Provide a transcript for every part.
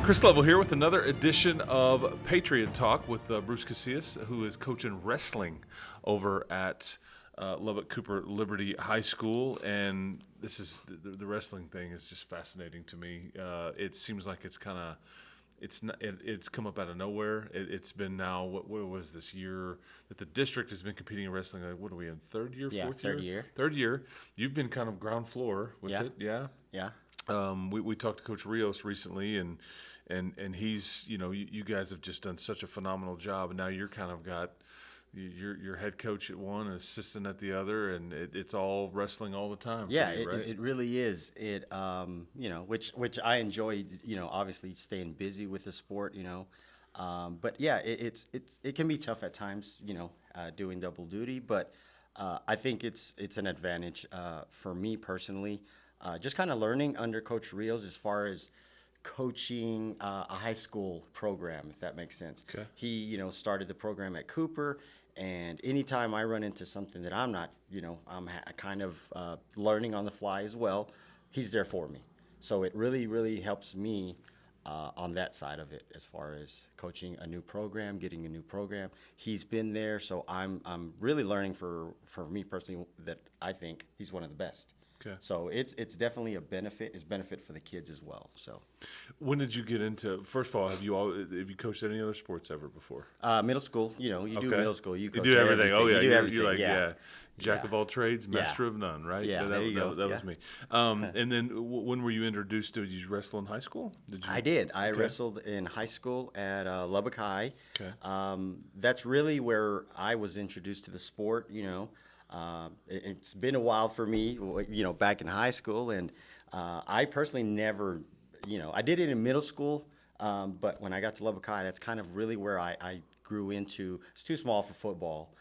Chris Level here with another edition of Patriot Talk with Bruce Casias, who is coaching wrestling over at Lubbock Cooper Liberty High School. And this is the wrestling thing is just fascinating to me. It seems like it's kind of it's come up out of nowhere. It's been now what was this year that the district has been competing in wrestling? Like, what are we in, third year, fourth year? Third year. You've been kind of ground floor with it, yeah. Yeah. We talked to Coach Rios recently, and he's, you guys have just done such a phenomenal job, and now you're kind of got your head coach at one, assistant at the other, and it's all wrestling all the time. Yeah, for you, right? it really is. Which I enjoy. Obviously staying busy with the sport. But yeah, it can be tough at times. Doing double duty, but I think it's an advantage for me personally. Just kind of learning under Coach Rios as far as coaching a high school program, if that makes sense. Okay. He, started the program at Cooper, and anytime I run into something that I'm not, I'm kind of learning on the fly as well, he's there for me. So it really, really helps me on that side of it as far as coaching a new program, getting a new program. He's been there, so I'm really learning for me personally that I think he's one of the best. Okay. So it's definitely a benefit. It's benefit for the kids as well. So, When did you get into? First of all, have you coached any other sports ever before? Middle school. You do middle school. You coach do everything. Oh yeah, you do you're everything. like yeah. Jack of all trades, master of none, right? Yeah, there you go. That was me. And then when were you introduced to? Did you wrestle in high school? I did. I wrestled in high school at Lubbock High. Okay. That's really where I was introduced to the sport. It's been a while for me, back in high school, and I personally never, I did it in middle school, but when I got to Lubbock High, that's kind of really where I grew into. It's too small for football,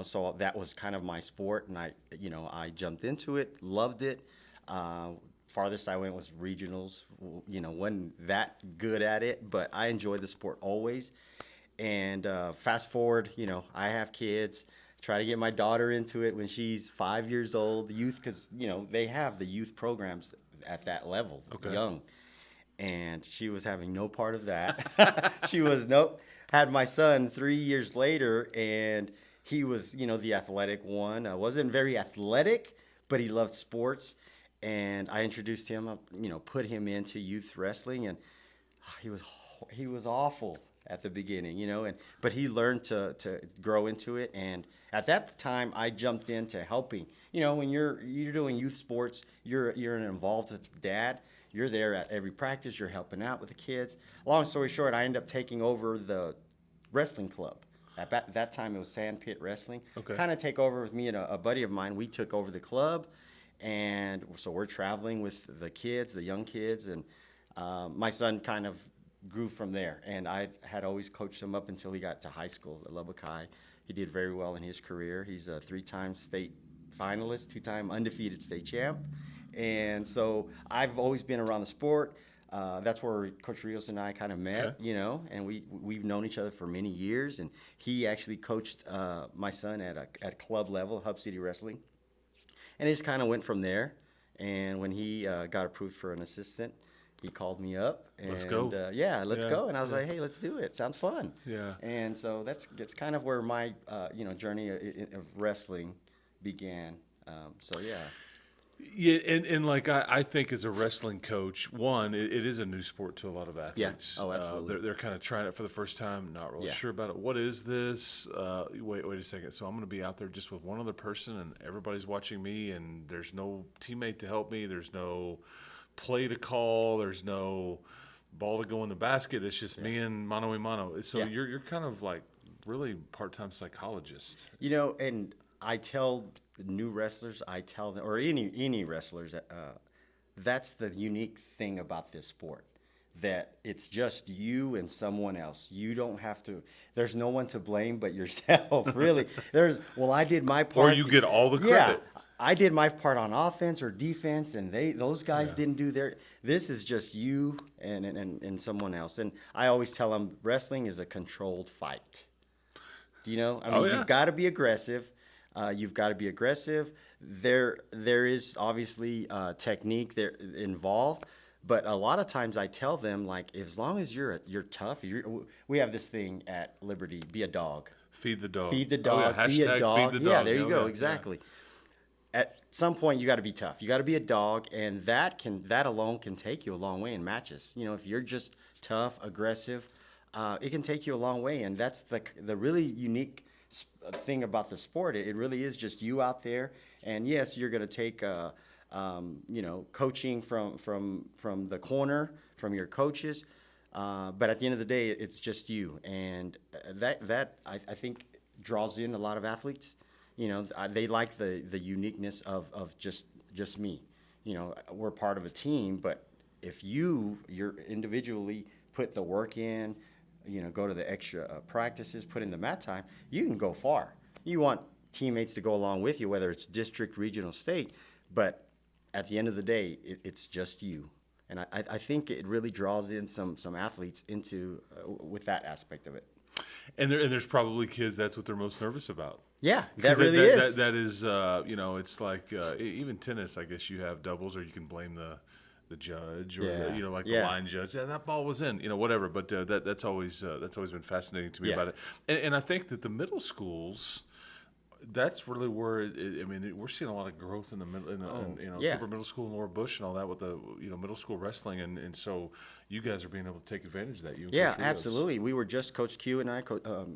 so that was kind of my sport, and I jumped into it, loved it. Farthest I went was regionals, wasn't that good at it, but I enjoyed the sport always. And fast forward, I have kids. Try to get my daughter into it when she's 5 years old, youth, because, they have the youth programs at that level, young. And she was having no part of that. She was, had my son 3 years later, and he was, the athletic one. Wasn't very athletic, but he loved sports. And I introduced him, put him into youth wrestling, and he was awful at the beginning, but he learned to grow into it. And at that time, I jumped into helping. When you're doing youth sports, you're involved with dad. You're there at every practice. You're helping out with the kids. Long story short, I ended up taking over the wrestling club. At that time, it was Sandpit Wrestling. Okay. Kind of take over with me and a buddy of mine. We took over the club, and so we're traveling with the kids, the young kids, and my son kind of grew from there, and I had always coached him up until he got to high school at Lubbock High. He did very well in his career. He's a 3-time state finalist, 2-time undefeated state champ, and so I've always been around the sport. That's where Coach Rios and I kind of met, and we've known each other for many years, and he actually coached my son at club level, Hub City Wrestling, and it just kind of went from there. And when he got approved for an assistant, he called me up and let's go. Let's go. And I was like, hey, let's do it. Sounds fun. Yeah. And so that's kind of where my journey of wrestling began. Yeah, and like I think as a wrestling coach, one, it is a new sport to a lot of athletes. Yeah. Oh, absolutely. They're kind of trying it for the first time, not really sure about it. What is this? Wait a second. So I'm going to be out there just with one other person, and everybody's watching me, and there's no teammate to help me. There's no play to call. There's no ball to go in the basket. It's just me and mano a mano. So you're kind of like really part-time psychologist. And I tell new wrestlers, or any wrestlers, that's the unique thing about this sport, that it's just you and someone else. You don't have to. There's no one to blame but yourself. Really, I did my part. Or you get all the credit. Yeah, I did my part on offense or defense, and those guys didn't do their. This is just you and someone else. And I always tell them wrestling is a controlled fight. You've got to be aggressive. There is obviously technique there involved, But a lot of times I tell them, like, as long as you're tough, we have this thing at Liberty: be a dog. Feed the dog. Feed the Oh yeah, dog. Be a hashtag dog. feed the Yeah, dog. there you Oh, go. yeah, Exactly. At some point, you got to be tough. You got to be a dog, and that alone can take you a long way in matches. If you're just tough, aggressive, it can take you a long way. And that's the really unique thing about the sport. It really is just you out there. And yes, you're going to take coaching from the corner, from your coaches. But at the end of the day, it's just you, and that I think draws in a lot of athletes. They like the uniqueness of just me. We're part of a team, but if you're individually put the work in, go to the extra practices, put in the mat time, you can go far. You want teammates to go along with you, whether it's district, regional, state, but at the end of the day, it's just you. And I think it really draws in some athletes into with that aspect of it. And there's probably kids that's what they're most nervous about. Yeah, that really is. That is, it's like even tennis. I guess you have doubles, or you can blame the judge, or the line judge. That ball was in, whatever. But that's always been fascinating to me about it. And I think that the middle schools, that's really where we're seeing a lot of growth in the middle, Cooper Middle School and Laura Bush and all that with the middle school wrestling, and so you guys are being able to take advantage of that. Yeah, absolutely. We were just Coach Q and I,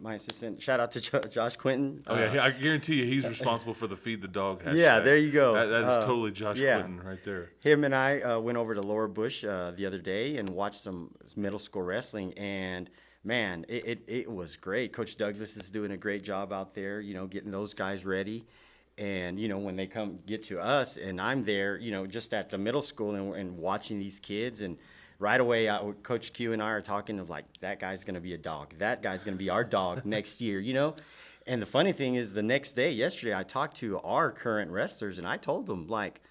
my assistant. Shout out to Josh Quinton. Oh yeah, I guarantee you he's responsible for the feed the dog hashtag. Yeah, there you go. That is totally Josh Quinton right there. Him and I went over to Laura Bush the other day and watched some middle school wrestling, and man, it was great. Coach Douglas is doing a great job out there, getting those guys ready. And, when they get to us and I'm there, just at the middle school and watching these kids, and right away, Coach Q and I are talking of like, that guy's going to be a dog. That guy's going to be our dog next year, And the funny thing is yesterday, I talked to our current wrestlers and I told them, like,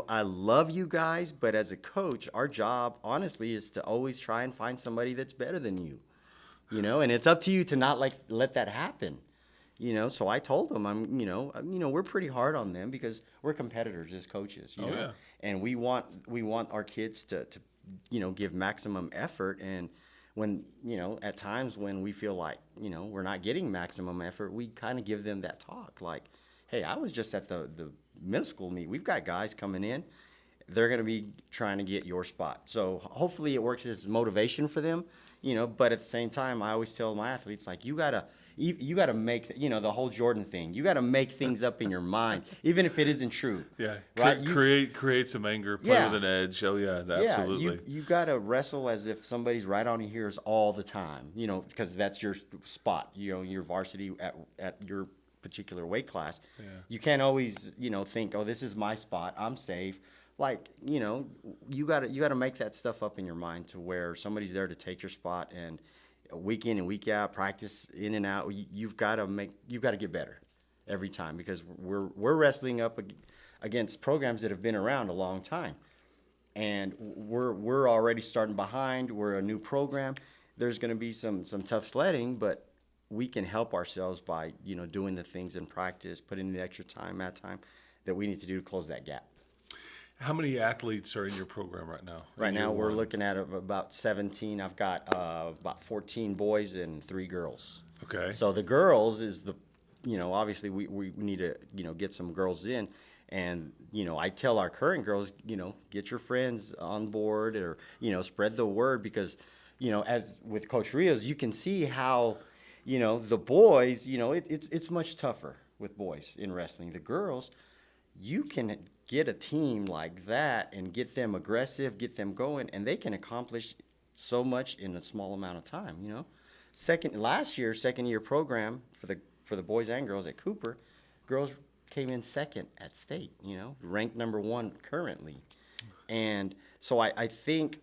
I love you guys, but as a coach, our job, honestly, is to always try and find somebody that's better than you, and it's up to you to not let that happen, So I told them, we're pretty hard on them because we're competitors as coaches, yeah. And we want our kids to give maximum effort. And when, at times when we feel like, we're not getting maximum effort, we kind of give them that talk like, hey, I was just at the middle school meet. We've got guys coming in. They're going to be trying to get your spot. So hopefully it works as motivation for them, but at the same time, I always tell my athletes, like, you got to make, the whole Jordan thing. You got to make things up in your mind, even if it isn't true. Yeah. Right? Create some anger, play with an edge. Oh, yeah, absolutely. You got to wrestle as if somebody's right on your heels all the time, because that's your spot, your varsity at your particular weight class. Yeah. You can't always, think, oh, this is my spot, I'm safe. Like, you got to make that stuff up in your mind to where somebody's there to take your spot, and week in and week out, practice in and out. You've got to get better every time, because we're wrestling up against programs that have been around a long time, and we're already starting behind. We're a new program. There's going to be some tough sledding, but we can help ourselves by doing the things in practice, putting in the extra time, mat time that we need to do to close that gap. How many athletes are in your program right now? Right now we're looking at about 17. I've got about 14 boys and 3 girls. Okay. So the girls is obviously we need to get some girls in, and I tell our current girls get your friends on board, or spread the word, because as with Coach Rios, you can see how the boys, it's much tougher with boys in wrestling. The girls, you can get a team like that and get them aggressive, get them going, and they can accomplish so much in a small amount of time. Second year program for the boys and girls at Cooper, girls came in second at state. Ranked number 1 currently, and so I think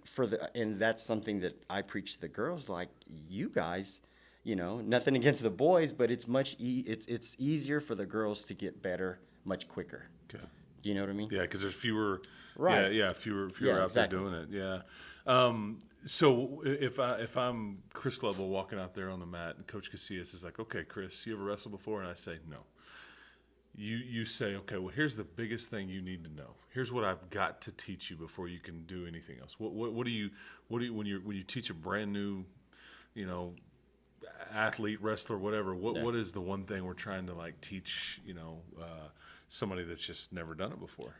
and that's something that I preach to the girls, like, you guys. Nothing against the boys, but it's it's easier for the girls to get better much quicker. Okay. Do you know what I mean? Yeah, because there's fewer. Right. Yeah, fewer out exactly. there doing it. Yeah. So if I'm Chris Level walking out there on the mat, and Coach Casias is like, "Okay, Chris, you ever wrestled before?" And I say, "No." you say, okay, well, here's the biggest thing you need to know. Here's what I've got to teach you before you can do anything else. What do you when you teach a brand new, you know, athlete, wrestler, whatever? What is the one thing we're trying to like teach, you know, somebody that's just never done it before?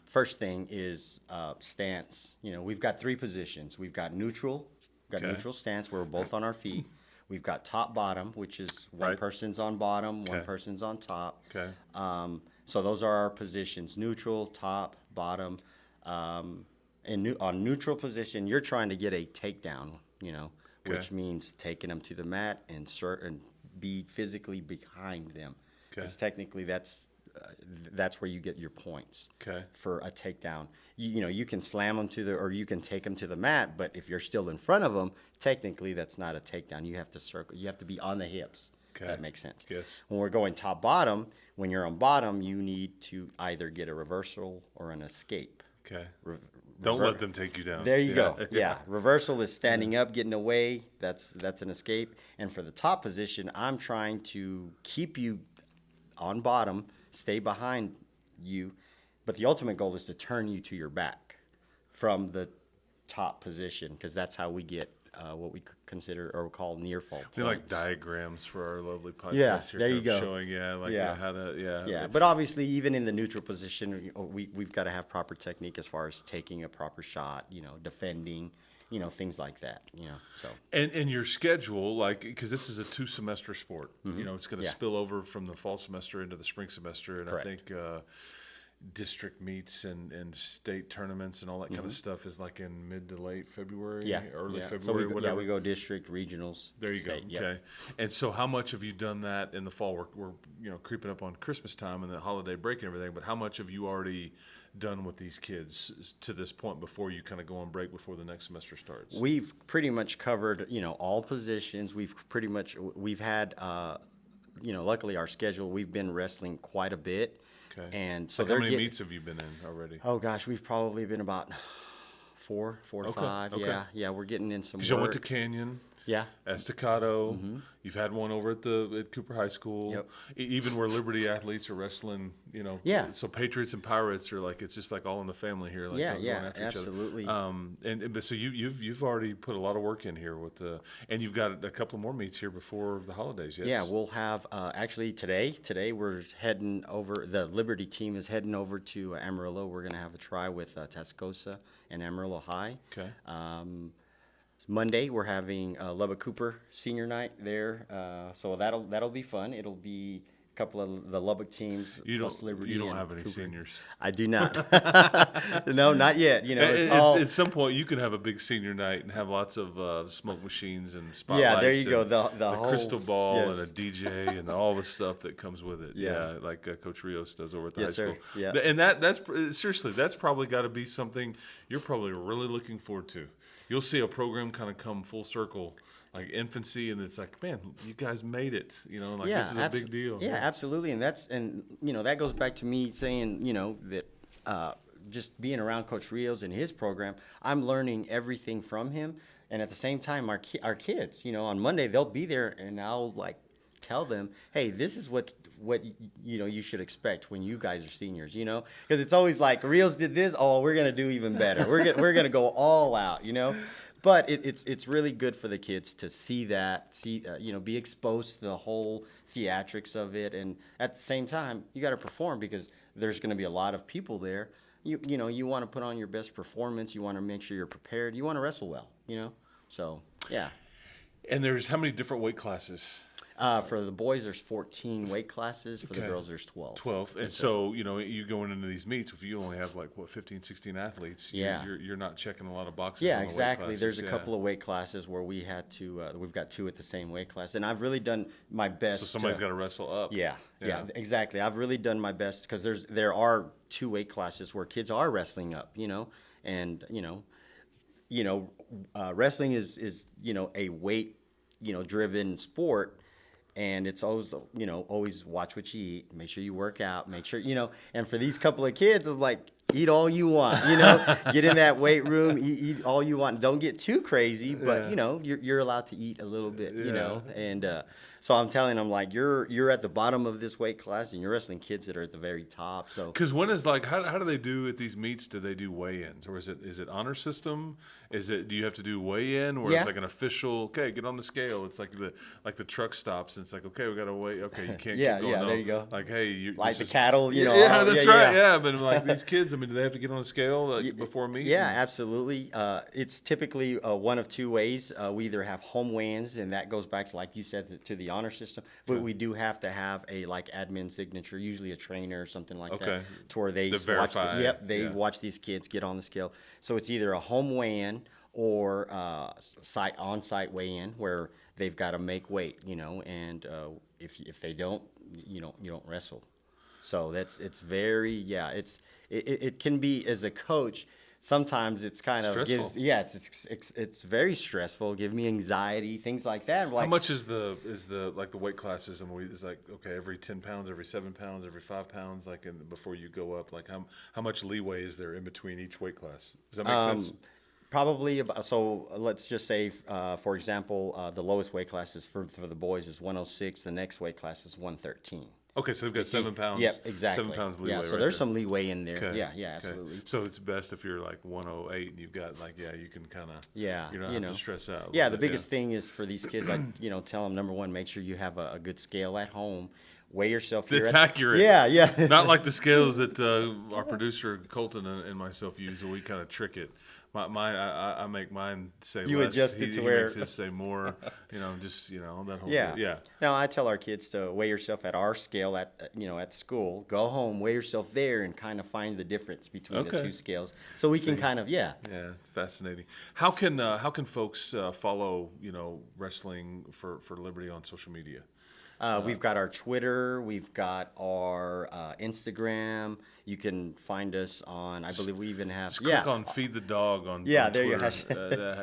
First thing is stance. You know, we've got 3 positions. We've got neutral. We've got neutral stance where we're both on our feet. We've got top bottom, which is one person's on bottom, one person's on top. Okay. So those are our positions: neutral, top, bottom. On neutral position, you're trying to get a takedown. You know, which means taking them to the mat and be physically behind them. Because technically, that's where you get your points for a takedown. You know, you can slam them or you can take them to the mat, but if you're still in front of them, technically that's not a takedown. You have to circle. You have to be on the hips. If that makes sense. Yes. When we're going top bottom, when you're on bottom, you need to either get a reversal or an escape. Okay. Don't let them take you down. There you go. Yeah. Reversal is standing up, getting away. That's an escape. And for the top position, I'm trying to keep you on bottom, stay behind you, but the ultimate goal is to turn you to your back from the top position, because that's how we get what we consider or call near fall points. We like diagrams for our lovely podcast here. There you go. Showing, how to, Yeah, but obviously, even in the neutral position, we've got to have proper technique as far as taking a proper shot, you know, defending, you know, things like that, you know. So and your schedule, like, because this is a 2-semester sport, you know, it's going to spill over from the fall semester into the spring semester, and Correct. I think district meets and state tournaments and all that kind of stuff is like in mid to late February, early February, whatever. We go district, regionals. There you state, go. Okay. And so how much have you done that in the fall? We're you know, creeping up on Christmas time and the holiday break and everything, but how much have you already done with these kids to this point before you kind of go on break before the next semester starts? We've pretty much covered, you know, all positions. We've had, you know, luckily our schedule, we've been wrestling quite a bit. Okay. And so how many meets have you been in already? Oh gosh, we've probably been about four to five. Okay. Yeah, we're getting in some work. Because you went to Canyon. Yeah. Estacado. You've had one over at Cooper High School. Yep. Even where Liberty athletes are wrestling, you know. Yeah. So Patriots and Pirates are like, it's just like all in the family here. Like going after absolutely. each other. But so you've already put a lot of work in here with and you've got a couple more meets here before the holidays. Yes. Yeah, we'll have actually today we're heading over. The Liberty team is heading over to Amarillo. We're going to have a try with Tascosa and Amarillo High. Okay. Monday we're having Lubbock Cooper senior night there, so that'll be fun. It'll be a couple of the Lubbock teams plus Liberty. You don't have any Cooper. seniors. I do not. No, not yet. You know, at some point you can have a big senior night and have lots of smoke machines and spotlights. Yeah, there you go. The whole crystal ball and a DJ and all the stuff that comes with it. Yeah, like Coach Rios does over at the high school. Yeah, and that's seriously, that's probably got to be something you're probably really looking forward to. You'll see a program kind of come full circle, like infancy, and it's like, man, you guys made it. You know, like this is a big deal. Yeah, absolutely, and you know that goes back to me saying, you know, that just being around Coach Rios and his program, I'm learning everything from him, and at the same time, our kids, you know, on Monday they'll be there, and I'll like tell them, hey, this is what you know you should expect when you guys are seniors, you know, because it's always like Rios did this, oh, we're gonna do even better. We're gonna go all out, you know. But it's really good for the kids to see that, you know, be exposed to the whole theatrics of it, and at the same time, you got to perform because there's going to be a lot of people there. You know, you want to put on your best performance. You want to make sure you're prepared. You want to wrestle well, you know. So yeah. And there's how many different weight classes? For the boys, there's 14 weight classes. For the girls, there's 12. 12. And so, you know, you going into these meets, if you only have like, 15, 16 athletes, you're not checking a lot of boxes. Yeah, on the exactly. Weight classes. There's a couple of weight classes where we had to, we've got 2 at the same weight class. And I've really done my best. So somebody's got to wrestle up. Yeah, exactly. I've really done my best because there are 2 weight classes where kids are wrestling up, you know, and, wrestling is, you know, a weight, you know, driven sport. And it's always, you know, always watch what you eat. Make sure you work out. Make sure, you know. And for these couple of kids, I'm like, eat all you want, get in that weight room, eat all you want. Don't get too crazy, but you're allowed to eat a little bit, and so I'm telling them, like, you're at the bottom of this weight class and you're wrestling kids that are at the very top. So because when is like how do they do at these meets? Do they do weigh-ins, or is it honor system? Do you have to do weigh-in, or it's like an official? Okay, get on the scale. It's like the truck stops and it's like, okay, we got to weigh. Okay, you can't keep going. There you go. Like, hey, you like the cattle, Yeah, that's right. Yeah, but like these kids, I mean, do they have to get on a scale before a meet? Yeah, absolutely. It's typically one of two ways. We either have home weigh-ins, and that goes back to, like you said, to the honor system. But we do have to have a admin signature, usually a trainer or something like that, to where they verify. Watch these kids get on the scale. So it's either a home weigh-in or on-site weigh-in where they've got to make weight, and if they don't, you don't wrestle. So it can be, as a coach, sometimes it's kind of stressful. It's very stressful. Give me anxiety, things like that. How much is the weight classes? And it's like, okay, every 10 pounds, every 7 pounds, every 5 pounds, before you go up, like how much leeway is there in between each weight class? Does that make sense? Probably. So let's just say, for example, the lowest weight class is for the boys is 106. The next weight class is 113. Okay, so they've got 7 pounds. Yep, exactly. 7 pounds leeway. Yeah, so right there's there. some leeway in there. Okay. Yeah, absolutely. Okay. So it's best if you're like 108 and you've got you can kind of you don't have to stress out. Yeah, the biggest thing is for these kids, tell them, number one, make sure you have a good scale at home. Weigh yourself. It's accurate. Yeah. Not like the scales that our producer Colton and myself use, where we kind of trick it. I make mine say you less. Adjust it to he where makes his say more. That whole yeah. thing. Yeah. Now I tell our kids to weigh yourself at our scale at school. Go home, weigh yourself there, and kind of find the difference between the two scales, so we can kind of Yeah, fascinating. How can folks follow Wrestling for Liberty on social media? We've got our Twitter, we've got our Instagram. You can find us on, I believe we even have. Just click on Feed the Dog on there Twitter, you go.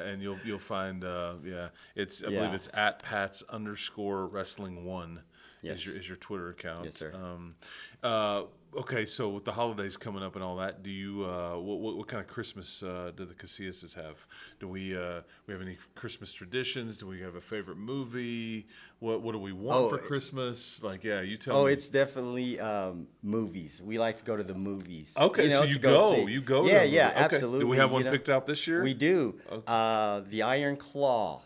and you'll find I believe it's at @Pats_Wrestling1 is your Twitter account. Yes, sir. Okay, so with the holidays coming up and all that, do you what kind of Christmas do the Casiases have? Do we have any Christmas traditions? Do we have a favorite movie? What do we want for Christmas? You tell me. It's definitely movies. We like to go to the movies. Okay, so you go. You go. Yeah, to yeah, okay. absolutely. Do we have one picked out this year? We do. Okay. The Iron Claw.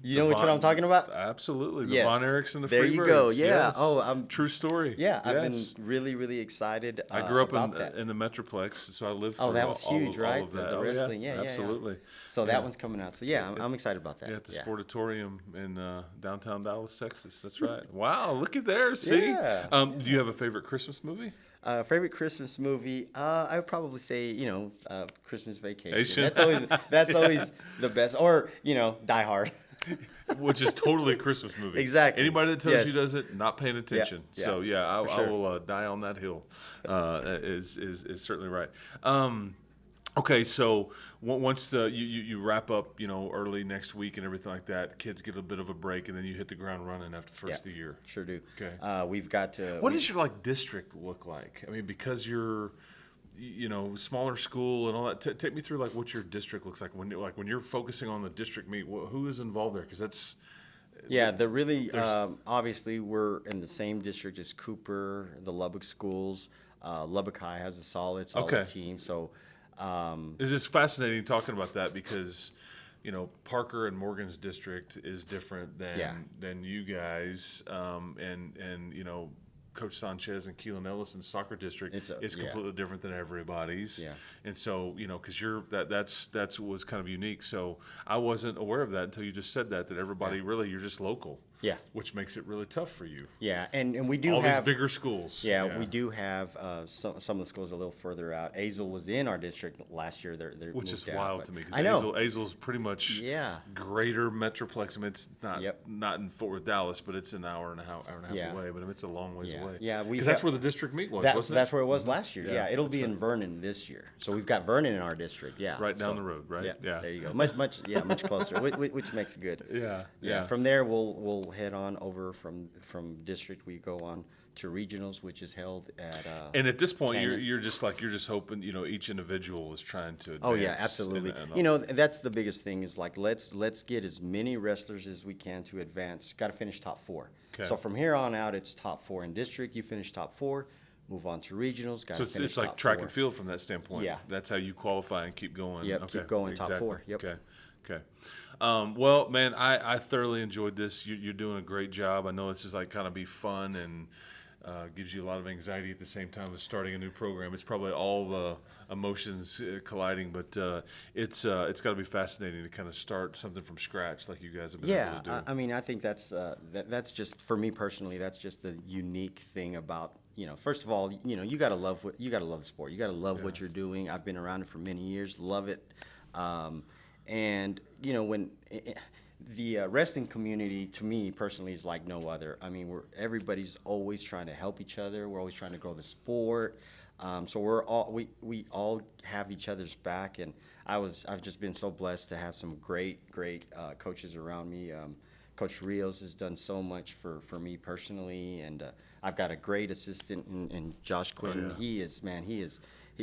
You know which one I'm talking about? Absolutely. The Yes. Von Erichs and the There Freebirds. you go. Yeah. Yes. Oh, true story. Yeah, I've been really, really excited. I grew up about in the Metroplex, so I lived through that was huge, right? all of that. The wrestling. Yeah, absolutely. So that one's coming out. So I'm excited about that. Yeah, at the Sportatorium in downtown Dallas, Texas. That's right. Wow, look at there. See? Yeah. Do you have a favorite Christmas movie? Favorite Christmas movie? I would probably say Christmas Vacation. Vacation. That's always the best. Or Die Hard. Which is totally a Christmas movie. Exactly. Anybody that tells you doesn't, not paying attention. Yeah. So I sure. will die on that hill. Is certainly right. Okay, so once you wrap up, early next week and everything like that, kids get a bit of a break, and then you hit the ground running after the first of the year. Sure do. Okay. We've got to. What does your district look like? I mean, because you're smaller school and all that. Take me through what your district looks like when you're focusing on the district meet. Who is involved there? Because that's the really obviously we're in the same district as Cooper, the Lubbock schools. Lubbock High has a solid team. So it's just fascinating talking about that because Parker and Morgan's district is different than you guys, and Coach Sanchez and Keelan Ellison's soccer district is completely different than everybody's. Yeah. And so, because that's what was kind of unique. So I wasn't aware of that until you just said that everybody really, you're just local. Yeah. Which makes it really tough for you. Yeah, and we do all have these bigger schools. Yeah, we do have some of the schools a little further out. Azle was in our district last year. They're which is out, wild to me I know because Azle's pretty much greater metroplex. I mean, it's not in Fort Worth, Dallas, but it's an hour and a half away. But it's a long ways away. Yeah, because that's where the district meet was. Wasn't that's it? where it was last year. Yeah, it'll be in Vernon this year. So we've got Vernon in our district. Yeah, right down the road. Right. Yeah. There you go. Much closer, which makes it good. Yeah. From there, we'll we'll head on over from district. We go on to regionals, which is held at. And at this point, Canyon. you're just hoping, each individual is trying to advance. Oh yeah, absolutely. That's the biggest thing is like let's get as many wrestlers as we can to advance. Got to finish top 4. Okay. So from here on out, it's top 4 in district. You finish top 4, move on to regionals. Got So to finish it's like top track 4. and field from that standpoint. Yeah. That's how you qualify and keep going. Yep, Okay. keep going top 4. Yep. Okay. Well, man, I thoroughly enjoyed this. You're doing a great job. I know this is like kind of be fun and gives you a lot of anxiety at the same time as starting a new program. It's probably all the emotions colliding, but it's got to be fascinating to kind of start something from scratch like you guys have been able to do. I mean, I think that's just for me personally. That's just the unique thing about First of all, you got to love the sport. You got to love what you're doing. I've been around it for many years. Love it. And when the wrestling community, to me personally, is like no other. I mean, everybody's always trying to help each other. We're always trying to grow the sport. So we all have each other's back, and I've just been so blessed to have some great coaches around me. Coach Rios has done so much for me personally, and I've got a great assistant in Josh Quinn. Oh, yeah.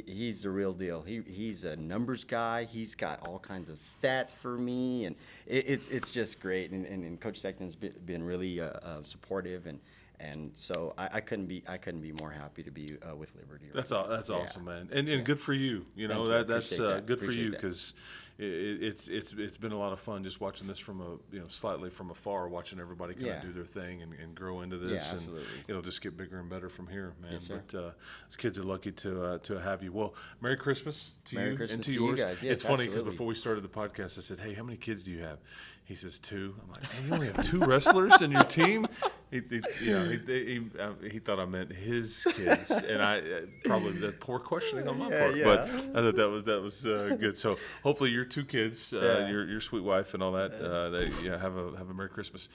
He's the real deal. He's a numbers guy. He's got all kinds of stats for me, and it's just great. And Coach Sexton's been really supportive, and so I couldn't be more happy to be with Liberty. That's awesome, man, and good for you. That's good for you because it's been a lot of fun just watching this from slightly from afar, watching everybody kind of do their thing and grow into this, and it'll just get bigger and better from here, man. Yes, but these kids are lucky to have you. Well, Merry Christmas to Merry you Christmas and to to yours. you guys. Yes, it's funny because absolutely. before we started the podcast, I said, "Hey, how many kids do you have?" He says 2. I'm like, "Man, you only have 2 wrestlers in your team?" He thought I meant his kids, and I probably that poor questioning on my part. yeah. But I thought that was good. So hopefully your 2 kids, your sweet wife, and all that, they have a Merry Christmas.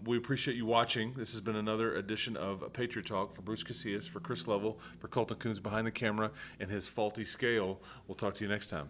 We appreciate you watching. This has been another edition of Patriot Talk for Bruce Casias, for Chris Lovell, for Colton Coons behind the camera and his faulty scale. We'll talk to you next time.